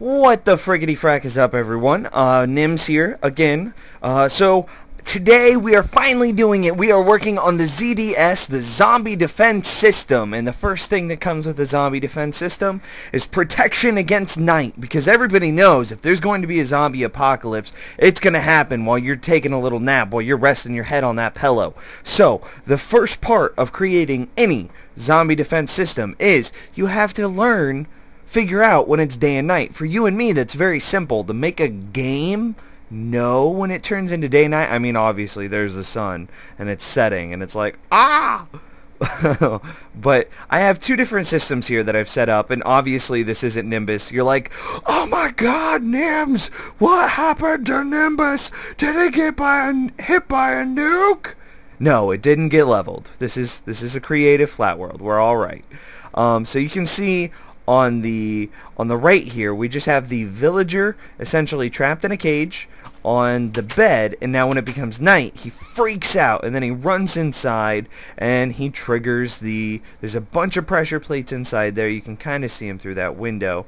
What the friggity frack is up, everyone? Nims here again. So today we are finally doing it. We are working on the ZDS, the Zombie Defense System, and the first thing that comes with the Zombie Defense System is protection against night, because everybody knows if there's going to be a zombie apocalypse, it's going to happen while you're taking a little nap, while you're resting your head on that pillow. So the first part of creating any zombie defense system is you have to figure out when it's day and night. For you and me, that's very simple. To make a game know when it turns into day and night, I mean, obviously there's the sun and it's setting and it's like, ah! But I have two different systems here that I've set up, and obviously this isn't Nimbus. You're like, oh my god, Nims, what happened to Nimbus? Did it get hit by a nuke? No, it didn't get leveled. This is a creative flat world. We're all right. So you can see on the right here, we just have the villager essentially trapped in a cage on the bed, and now when it becomes night, he freaks out and then he runs inside and he triggers there's a bunch of pressure plates inside there. You can kind of see him through that window.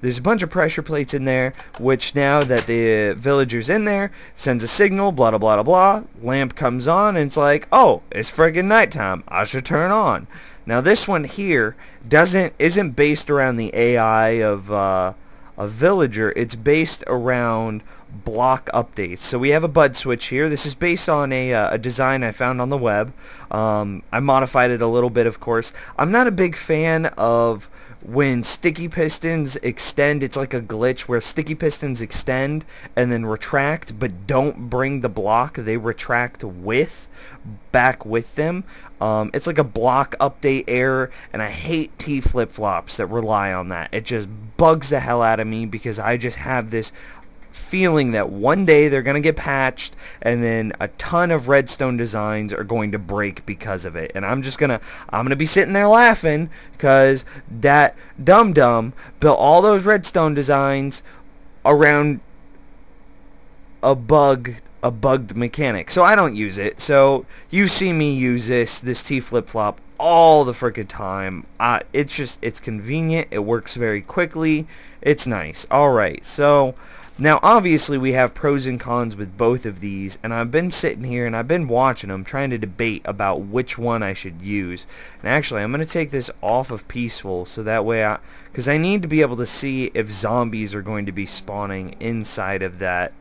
There's a bunch of pressure plates in there, which now that the villager's in there, sends a signal, blah, blah, blah, blah. Lamp comes on, and it's like, oh, it's friggin' nighttime. I should turn on. Now this one here isn't based around the AI of a villager. It's based around block updates. So we have a bud switch here. This is based on a design I found on the web. I modified it a little bit, of course. I'm not a big fan of when sticky pistons extend. It's like a glitch where sticky pistons extend and then retract, but don't bring the block they retract back with them. It's like a block update error, and I hate T flip-flops that rely on that. It just bugs the hell out of me, because I just have this feeling that one day they're going to get patched, and then a ton of redstone designs are going to break because of it. And I'm going to be sitting there laughing because that dum-dum built all those redstone designs around a bugged mechanic. So I don't use it. So you see me use this T flip-flop all the frickin' time. It's convenient. It works very quickly. It's nice. Alright, so now obviously we have pros and cons with both of these, and I've been sitting here and I've been watching them, trying to debate about which one I should use. And actually I'm going to take this off of peaceful, so that way because I need to be able to see if zombies are going to be spawning inside of that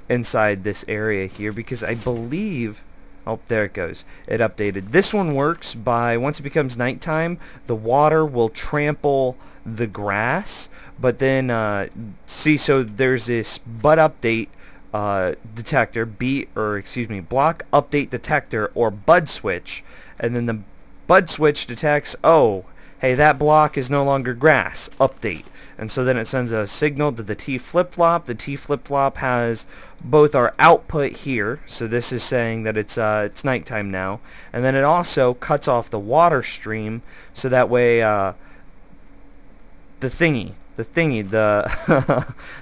inside this area here, because I believe, oh, there it goes, it updated. This one works by, once it becomes nighttime, the water will trample the grass, but then so there's this bud update detector, block update detector, or bud switch, and then the bud switch detects, oh, hey, that block is no longer grass, update. And so then it sends a signal to the T flip-flop. The T flip-flop has both our output here, so this is saying that it's nighttime now, and then it also cuts off the water stream, so that way the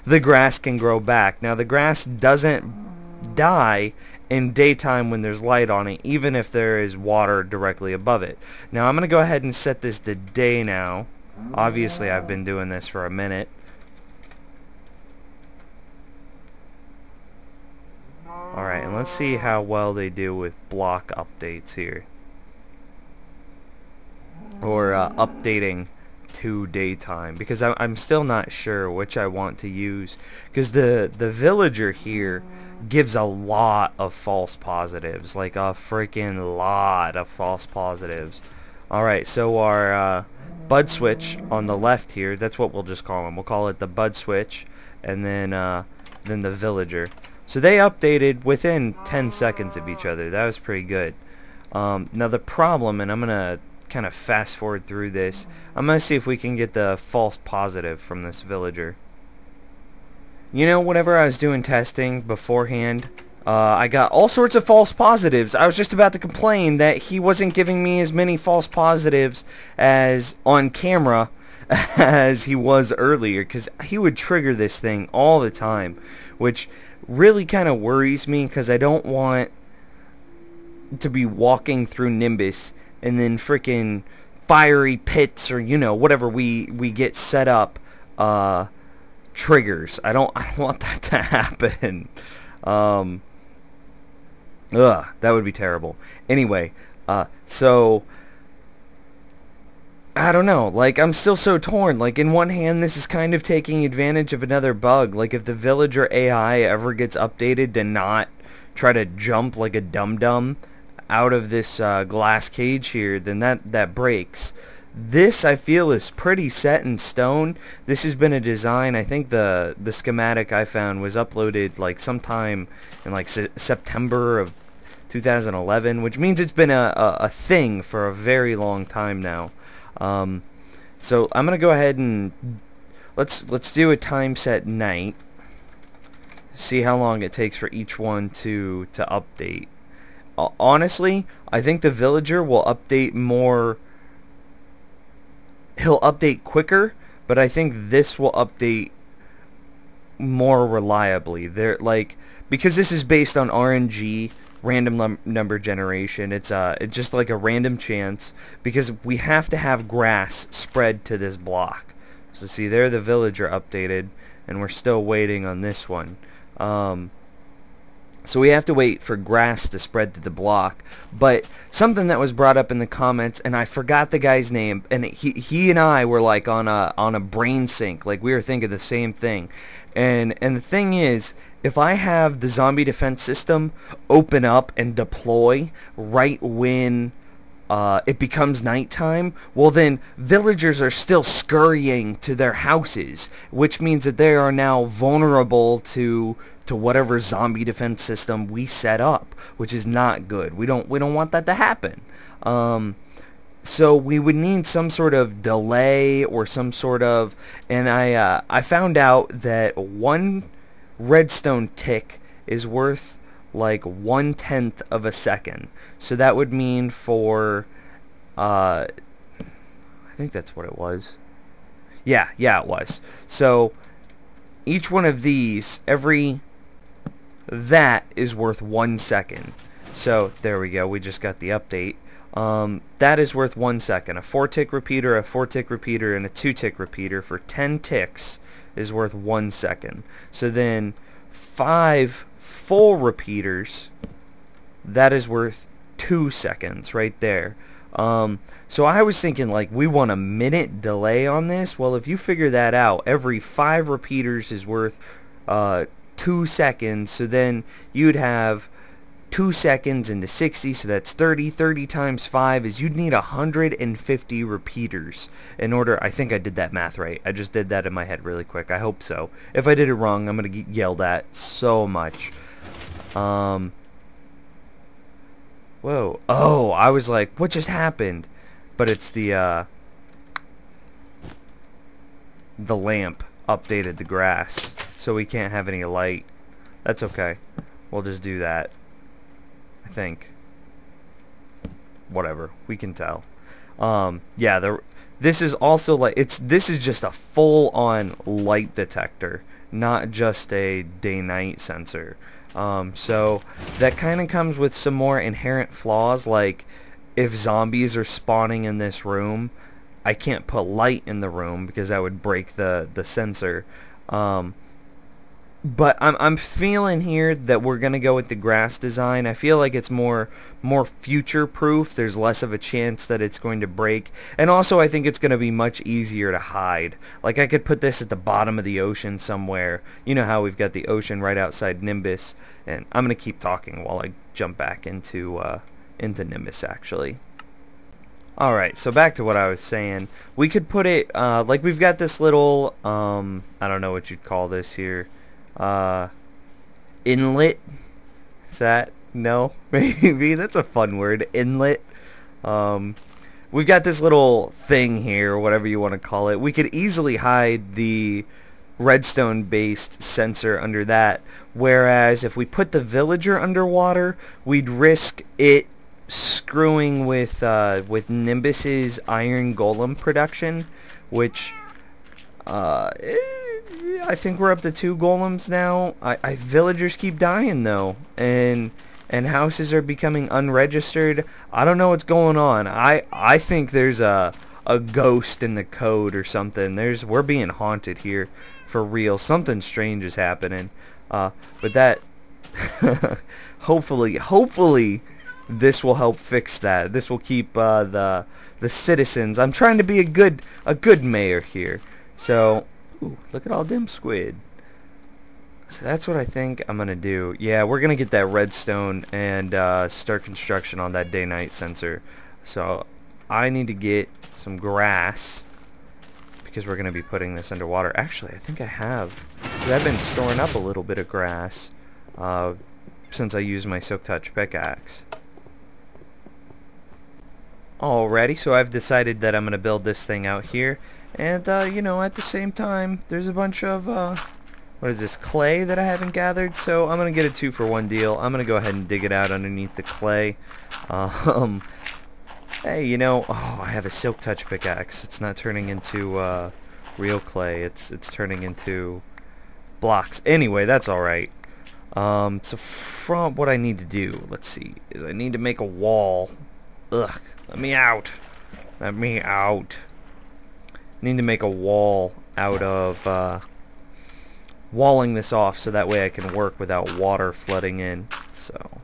the grass can grow back. Now the grass doesn't die in daytime when there's light on it, even if there is water directly above it. Now I'm going to go ahead and set this to day now. Obviously I've been doing this for a minute. Alright, and let's see how well they do with block updates here. Or updating to daytime, because I'm still not sure which I want to use, because the villager here gives a lot of false positives, like a freaking lot of false positives. Alright, so our bud switch on the left here, that's what we'll just call him. We'll call it the bud switch, and then the villager. So they updated within 10 seconds of each other. That was pretty good. Now the problem, and I'm gonna kind of fast forward through this, I'm gonna see if we can get the false positive from this villager. You know, whenever I was doing testing beforehand, I got all sorts of false positives. I was just about to complain that he wasn't giving me as many false positives as on camera as he was earlier, because he would trigger this thing all the time, which really kind of worries me, because I don't want to be walking through Nimbus and then freaking fiery pits or, you know, whatever we get set up triggers. I don't want that to happen. That would be terrible. Anyway, so I don't know, like, I'm still so torn. Like, in one hand, this is kind of taking advantage of another bug. Like, if the villager AI ever gets updated to not try to jump like a dum-dum out of this glass cage here, then that breaks. This, I feel, is pretty set in stone. This has been a design. I think the schematic I found was uploaded, like, sometime in, like, September of 2011, which means it's been a thing for a very long time now. So I'm gonna go ahead and let's do a time set night. See how long it takes for each one to update. Honestly, I think the villager will update more. He'll update quicker, but I think this will update more reliably. Because this is based on RNG, random number generation. It's just like a random chance, because we have to have grass spread to this block. So see there, the villager updated, and we're still waiting on this one. So we have to wait for grass to spread to the block. But something that was brought up in the comments, and I forgot the guy's name, and he and I were like on a brain sync, like we were thinking the same thing. And the thing is, if I have the zombie defense system open up and deploy right when it becomes nighttime, well then villagers are still scurrying to their houses, which means that they are now vulnerable to whatever zombie defense system we set up, which is not good. We don't want that to happen. So we would need some sort of delay or some sort of, and I found out that one redstone tick is worth like 1/10 of a second. So that would mean for I think that's what it was. Yeah, it was. So each one of these, that is worth 1 second. So there we go, we just got the update. That is worth 1 second. A 4-tick repeater, a 4-tick repeater, and a 2-tick repeater for 10 ticks is worth 1 second. So then 5 full repeaters, that is worth 2 seconds right there. So I was thinking, like, we want a minute delay on this. Well, if you figure that out, every 5 repeaters is worth 2 seconds. So then you'd have 2 seconds into 60, so that's 30. 30 times 5 is, you'd need 150 repeaters in order. I think I did that math right. I just did that in my head really quick. I hope so. If I did it wrong, I'm gonna get yelled at so much. Whoa. Oh, I was like, what just happened? But it's the lamp updated the grass, so we can't have any light. That's okay. We'll just do that. I think. Whatever. We can tell. Yeah, this is also like, this is just a full-on light detector, not just a day-night sensor. So that kind of comes with some more inherent flaws, like if zombies are spawning in this room, I can't put light in the room because that would break the sensor. But I'm feeling here that we're gonna go with the grass design. I feel like it's more future proof. There's less of a chance that it's going to break, and also I think it's gonna be much easier to hide. Like, I could put this at the bottom of the ocean somewhere. You know how we've got the ocean right outside Nimbus, and I'm gonna keep talking while I jump back into Nimbus actually. Alright, so back to what I was saying. We could put it like we've got this little I don't know what you'd call this here. Inlet? Is that? No? Maybe? That's a fun word. Inlet. We've got this little thing here, or whatever you want to call it. We could easily hide the redstone based sensor under that, whereas if we put the villager underwater, we'd risk it screwing with Nimbus's iron golem production, which I think we're up to 2 golems now. Villagers keep dying though, and and houses are becoming unregistered. I don't know what's going on. I think there's a ghost in the code or something. We're being haunted here for real. Something strange is happening. But that hopefully this will help fix that. This will keep the citizens. I'm trying to be a good mayor here. So, ooh, look at all them squid. So that's what I think I'm gonna do. Yeah, we're gonna get that redstone and start construction on that day-night sensor. So I need to get some grass because we're gonna be putting this underwater. Actually, I think I have. I've been storing up a little bit of grass since I used my Silk Touch pickaxe. Alrighty, so I've decided that I'm gonna build this thing out here, and you know, at the same time, there's a bunch of what is this, clay that I haven't gathered, so I'm gonna get a 2-for-1 deal. I'm gonna go ahead and dig it out underneath the clay. Hey, you know, oh, I have a Silk Touch pickaxe. It's not turning into real clay. It's turning into blocks. Anyway, that's alright. So from what I need to do, let's see, is I need to make a wall. Ugh, let me out. Let me out. I need to make a wall out of walling this off so that way I can work without water flooding in. So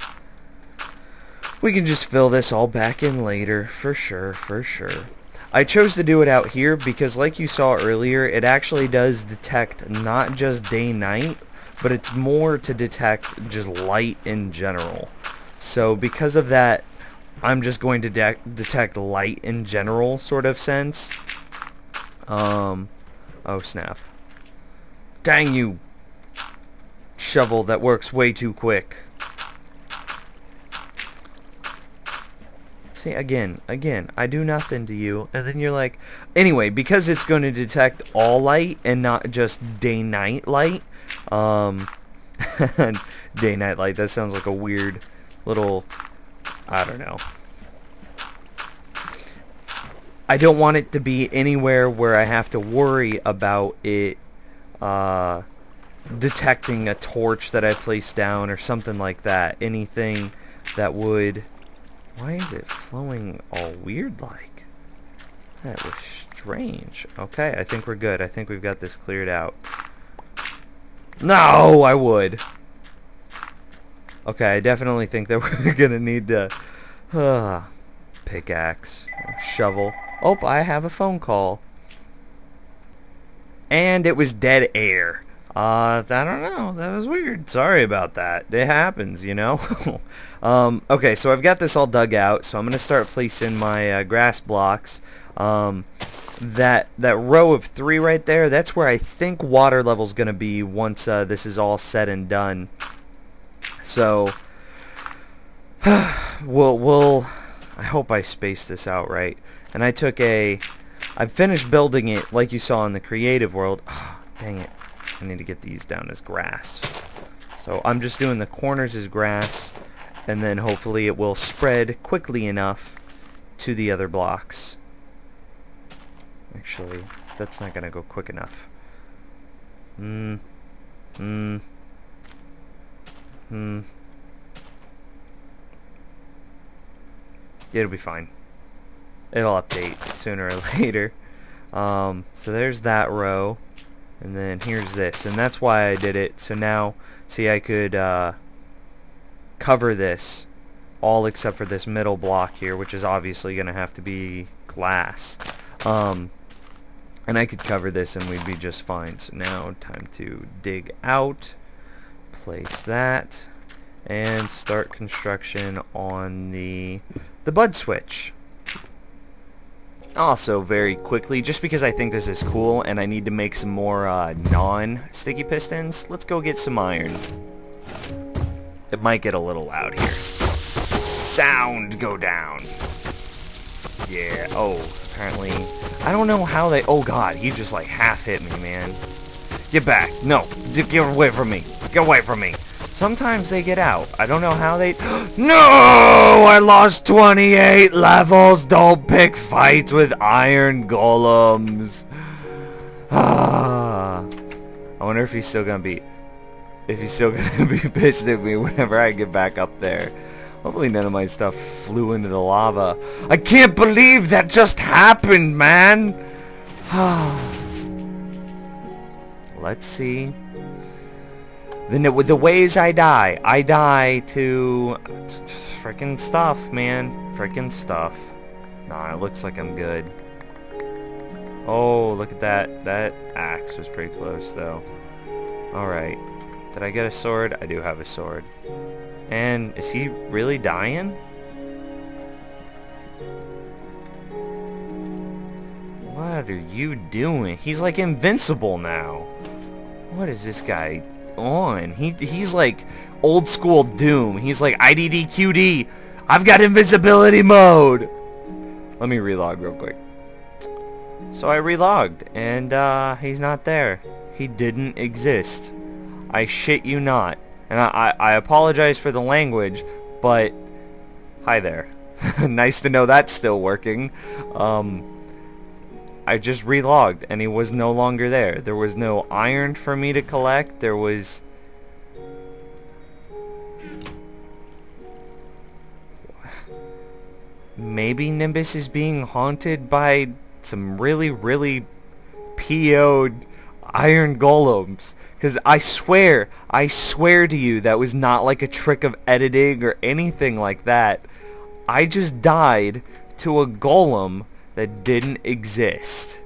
we can just fill this all back in later, for sure. I chose to do it out here because, like you saw earlier, it actually does detect not just day-night, but it's more to detect just light in general. So because of that, I'm just going to detect light in general sort of sense. Oh snap. Dang you, shovel that works way too quick. See, again, I do nothing to you, and then you're like... Anyway, because it's going to detect all light and not just day-night light, day-night light, that sounds like a weird little... I don't know. I don't want it to be anywhere where I have to worry about it detecting a torch that I placed down or something like that. Anything that would... Why is it flowing all weird like? That was strange. Okay, I think we're good. I think we've got this cleared out. No, I would. Okay, I definitely think that we're gonna need to pickaxe, shovel. Oh, I have a phone call. And it was dead air. I don't know. That was weird. Sorry about that. It happens, you know. Okay, so I've got this all dug out, so I'm gonna start placing my grass blocks. That row of 3 right there, that's where I think water level's gonna be once this is all said and done. So we'll I hope I spaced this out right. And I finished building it like you saw in the creative world. Oh, dang it. I need to get these down as grass. So I'm just doing the corners as grass, and then hopefully it will spread quickly enough to the other blocks. Actually, that's not gonna go quick enough. It'll be fine. It'll update sooner or later. So there's that row. And then here's this, and that's why I did it. So now, see, I could cover this all except for this middle block here, which is obviously going to have to be glass. And I could cover this and we'd be just fine. So now, time to dig out, place that, and start construction on the bud switch. Also, very quickly, just because I think this is cool and I need to make some more non-sticky pistons, let's go get some iron. It might get a little loud here. Sound go down. Yeah, oh, apparently, I don't know how they, oh god, he just like half hit me, man. Get back, no, get away from me, get away from me. Sometimes they get out. I don't know how they... No! I lost 28 levels. Don't pick fights with iron golems. I wonder if he's still gonna beat... if he's still gonna be pissed at me whenever I get back up there. Hopefully none of my stuff flew into the lava. I can't believe that just happened, man! Let's see. The ways I die to frickin' stuff, man. Frickin' stuff. Nah, it looks like I'm good. Oh, look at that. That axe was pretty close, though. Alright. Did I get a sword? I do have a sword. And is he really dying? What are you doing? He's like invincible now. What is this guy on? He's like old school Doom. He's like IDDQD. I've got invincibility mode. Let me relog real quick. So I relogged and he's not there. He didn't exist. I shit you not. And I apologize for the language, but hi there. Nice to know that's still working. I just relogged and he was no longer there. There was no iron for me to collect. There was... Maybe Nimbus is being haunted by some really PO'd iron golems. Because I swear to you, that was not like a trick of editing or anything like that. I just died to a golem that didn't exist.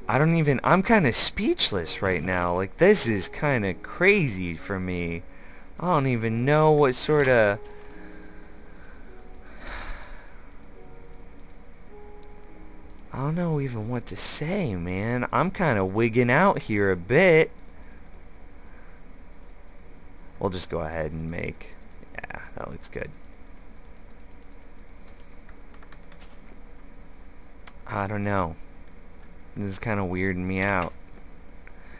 I'm kind of speechless right now. Like, this is kind of crazy for me. I don't even know what sort of... I don't know even what to say, man. I'm kind of wigging out here a bit. We'll just go ahead and make... Yeah, that looks good. I don't know. This is kind of weirding me out.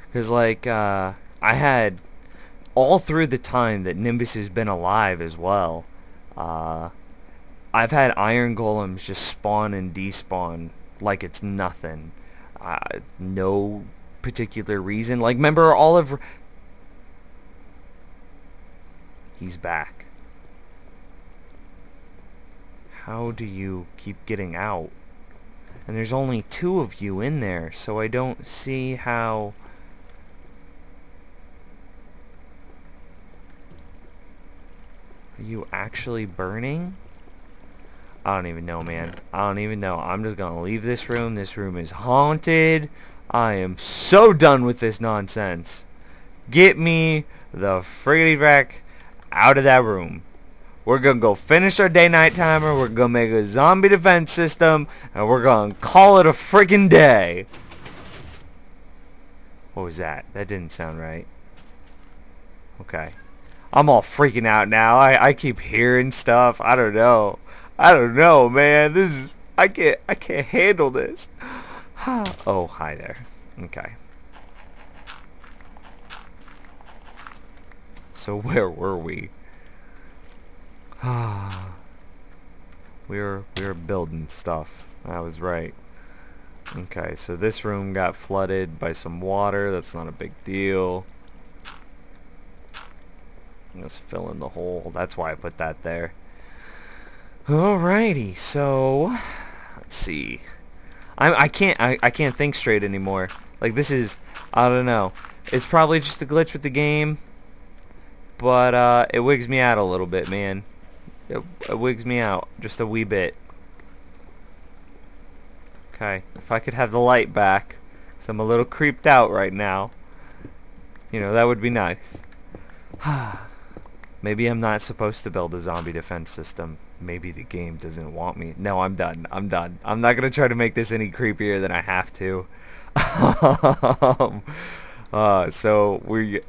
Because, like, I had... All through the time that Nimbus has been alive as well, I've had iron golems just spawn and despawn like it's nothing. No particular reason. Like, remember Oliver? He's back. How do you keep getting out? And there's only 2 of you in there, so I don't see how... Are you actually burning? I don't even know, man. I don't even know. I'm just gonna leave this room. This room is haunted. I am so done with this nonsense. Get me the friggity wreck out of that room. We're gonna go finish our day-night timer. We're gonna make a zombie defense system, and we're gonna call it a friggin' day. What was that? That didn't sound right. Okay. I'm all freaking out now. I keep hearing stuff. I don't know. I don't know, man. This is... I can't handle this. Oh, hi there. Okay. So where were we? we were building stuff. I was right. Okay, so this room got flooded by some water. That's not a big deal. Just fill in the hole. That's why I put that there. Alrighty, so let's see. I can't think straight anymore. Like, this is, I don't know. It's probably just a glitch with the game, but it wigs me out a little bit, man. It wigs me out just a wee bit. Okay, if I could have the light back, 'cause I'm a little creeped out right now. You know, that would be nice. Maybe I'm not supposed to build a zombie defense system. Maybe the game doesn't want me. No, I'm done. I'm done. I'm not going to try to make this any creepier than I have to. So we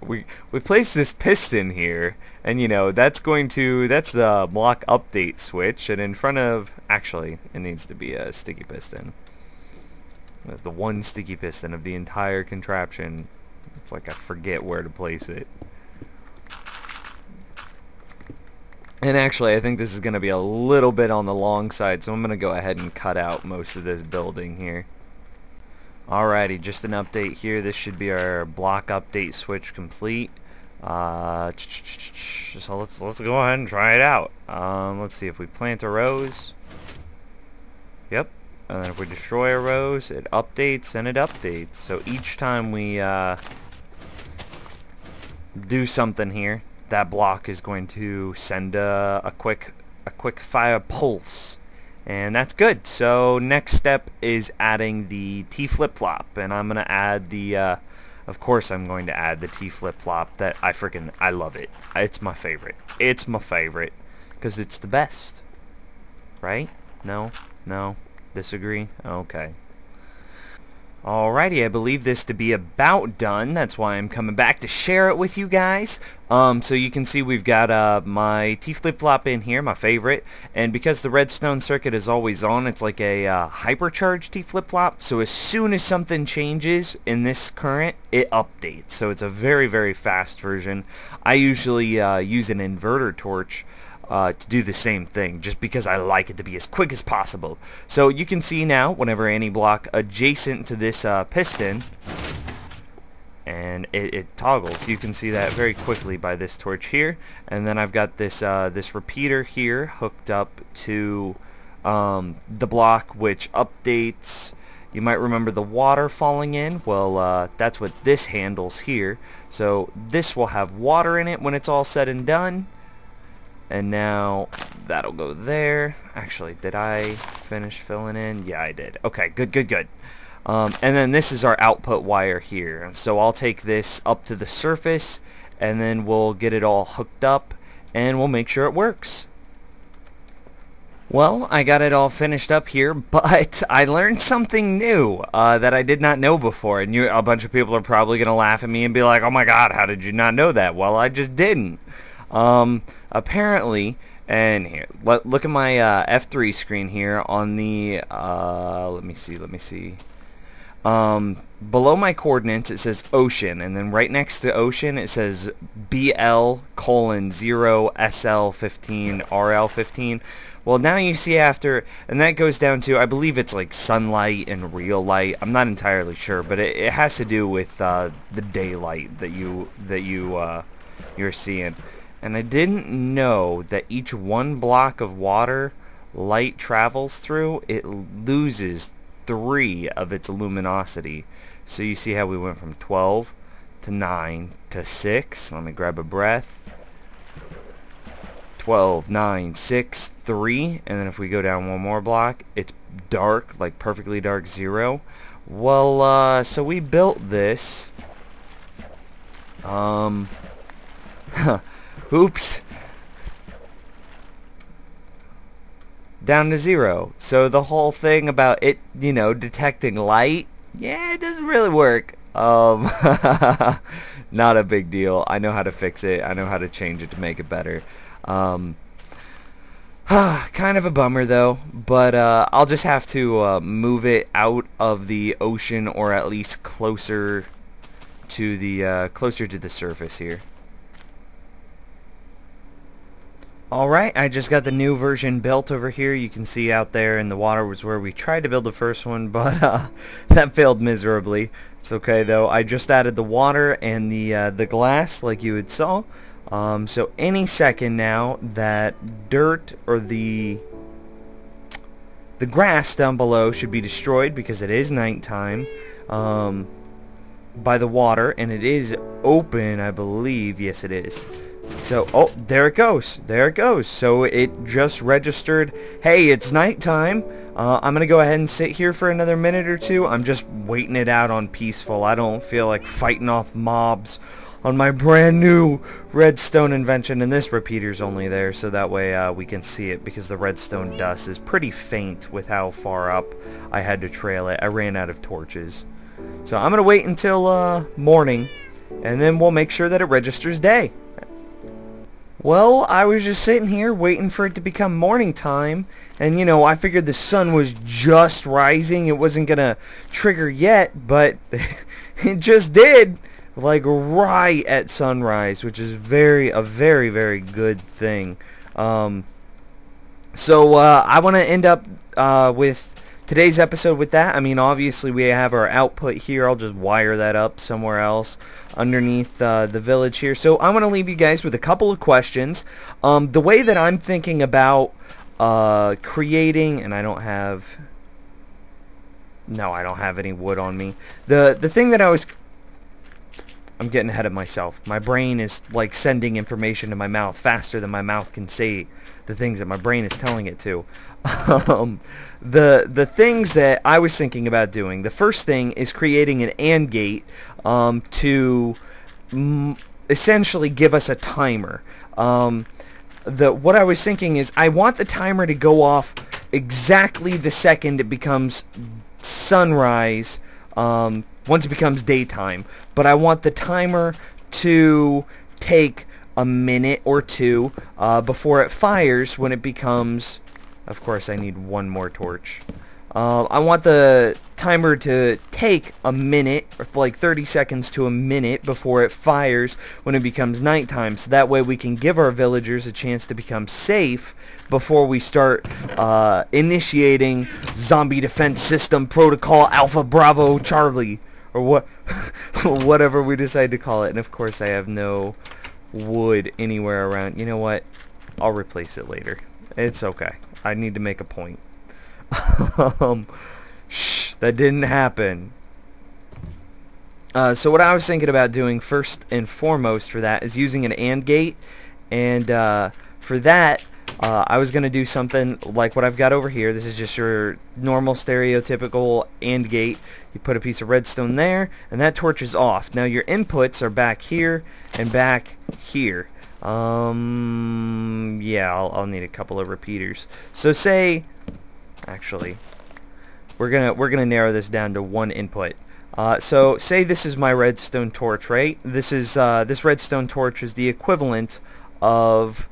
place this piston here, and you know, that's the block update switch, and in front of, actually, it needs to be a sticky piston. The one sticky piston of the entire contraption. It's like I forget where to place it. And actually, I think this is going to be a little bit on the long side, so I'm going to go ahead and cut out most of this building here. Alrighty, just an update here. This should be our block update switch complete. So let's go ahead and try it out. Let's see if we plant a rose. Yep. And then if we destroy a rose, it updates and it updates. So each time we do something here, that block is going to send a quick fire pulse. And that's good. So next step is adding the T flip-flop, and I'm gonna add the of course I'm going to add the T flip-flop. That I love it. It's my favorite. It's my favorite because it's the best. Right? No? Disagree? Okay. Alrighty, I believe this to be about done. That's why I'm coming back to share it with you guys. So you can see we've got my T flip-flop in here, my favorite, and because the redstone circuit is always on, it's like a hypercharged T flip-flop. So as soon as something changes in this current, it updates. So it's a very, very fast version. I usually use an inverter torch to do the same thing, just because I like it to be as quick as possible. So you can see now, whenever any block adjacent to this piston, and it toggles. You can see that very quickly by this torch here. And then I've got this this repeater here hooked up to the block, which updates. You might remember the water falling in. Well, that's what this handles here. So this will have water in it when it's all said and done. And now that'll go there. Actually, did I finish filling in? Yeah, I did. Okay, good. And then this is our output wire here. So I'll take this up to the surface, and then we'll get it all hooked up, and we'll make sure it works. Well, I got it all finished up here, but I learned something new that I did not know before. And a bunch of people are probably going to laugh at me and be like, oh my god, how did you not know that? Well, I just didn't. Apparently, and here, look at my F3 screen here on the, let me see. Below my coordinates, it says ocean, and then right next to ocean, it says BL:0SL15RL15. Well, now you see after, and that goes down to, I believe it's like sunlight and real light. I'm not entirely sure, but it has to do with the daylight that you're seeing. And I didn't know that each one block of water light travels through, it loses 3 of its luminosity. So you see how we went from 12 to 9 to 6. Let me grab a breath. 12, 9, 6, 3. And then if we go down one more block, it's dark, like perfectly dark 0. Well, so we built this. Oops. Down to 0. So the whole thing about it, detecting light, yeah, it doesn't really work. Not a big deal. I know how to fix it. I know how to change it to make it better. Kind of a bummer though, but I'll just have to move it out of the ocean, or at least closer to the surface here. Alright, I just got the new version built over here. You can see out there in the water was where we tried to build the first one, but that failed miserably. It's okay though. I just added the water and the glass like you had saw. So any second now, that dirt or the grass down below should be destroyed, because it is nighttime, by the water, and it is open, I believe. Yes, it is. So, oh, there it goes. So it just registered, hey, it's nighttime. I'm going to go ahead and sit here for another minute or two. I'm just waiting it out on peaceful. I don't feel like fighting off mobs on my brand new redstone invention. And this repeater's only there so that way we can see it, because the redstone dust is pretty faint with how far up I had to trail it. I ran out of torches. So I'm going to wait until morning, and then we'll make sure that it registers day. Well, I was just sitting here waiting for it to become morning time, and I figured the sun was just rising. It wasn't gonna trigger yet, but it just did, like right at sunrise, which is a very, very good thing. So I want to end up with today's episode with that. I mean, obviously we have our output here. I'll just wire that up somewhere else underneath the village here. So I want to leave you guys with a couple of questions. The way that I'm thinking about creating, and I don't have any wood on me. The thing that I'm getting ahead of myself. My brain is like sending information to my mouth faster than my mouth can say the things that my brain is telling it to. The things that I was thinking about doing. The first thing is creating an AND gate to essentially give us a timer. What I was thinking is I want the timer to go off exactly the second it becomes sunrise, once it becomes daytime, but I want the timer to take a minute or two before it fires when it becomes, of course I need one more torch. I want the timer to take a minute, or like 30 seconds to a minute before it fires when it becomes nighttime, so that way we can give our villagers a chance to become safe before we start initiating Zombie Defense System Protocol Alpha Bravo Charlie, or what whatever we decide to call it. And of course I have no wood anywhere around. You know what? I'll replace it later. It's okay. I need to make a point. Shh, that didn't happen. So what I was thinking about doing first and foremost for that is using an AND gate, and for that I was going to do something like what I've got over here. This is just your normal stereotypical AND gate. You put a piece of redstone there, and that torch is off. Now your inputs are back here and back here. Yeah, I'll need a couple of repeaters. So say, actually, we're gonna narrow this down to one input. So say this is my redstone torch, right? This is this redstone torch is the equivalent of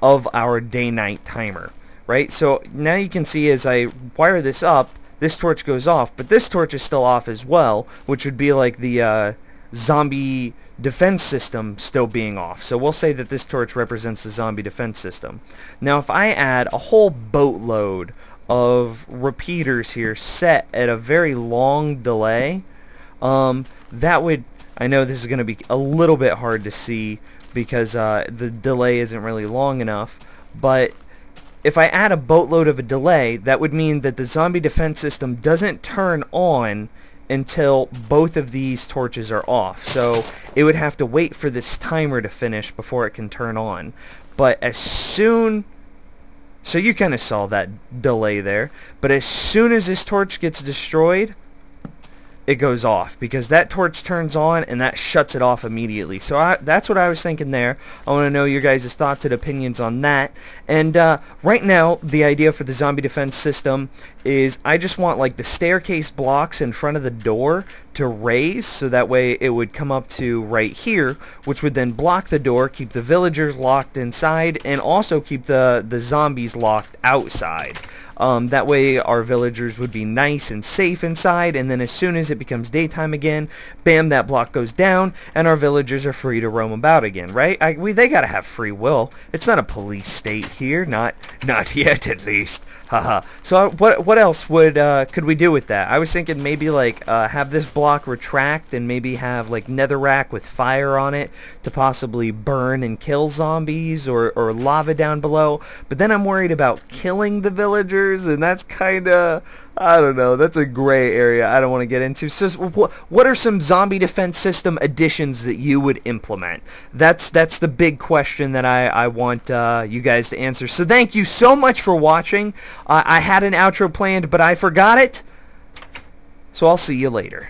our day-night timer, right? So now you can see as I wire this up, this torch goes off, but this torch is still off as well, which would be like the zombie defense system still being off. So we'll say that this torch represents the zombie defense system. Now if I add a whole boatload of repeaters here set at a very long delay, that would, I know this is going to be a little bit hard to see because the delay isn't really long enough, but if I add a boatload of a delay, that would mean that the zombie defense system doesn't turn on until both of these torches are off. So it would have to wait for this timer to finish before it can turn on. But as soon, so you kind of saw that delay there, but as soon as this torch gets destroyed, it goes off, because that torch turns on and that shuts it off immediately. So that's what I was thinking there. I want to know your guys' thoughts and opinions on that. And right now, the idea for the zombie defense system is I just want like the staircase blocks in front of the door to raise, so that way it would come up to right here, which would then block the door, keep the villagers locked inside, and also keep the zombies locked outside. That way our villagers would be nice and safe inside, and then as soon as it becomes daytime again, bam, that block goes down, and our villagers are free to roam about again, right? They gotta have free will. It's not a police state here, not yet at least. Haha. So what else could we do with that? I was thinking maybe like have this block retract and maybe have like netherrack with fire on it to possibly burn and kill zombies, or lava down below. But then I'm worried about killing the villagers, and that's kinda, I don't know, that's a gray area I don't want to get into. So what are some zombie defense system additions that you would implement? That's the big question that I want you guys to answer. So thank you so much for watching. I had an outro planned, but I forgot it. So I'll see you later.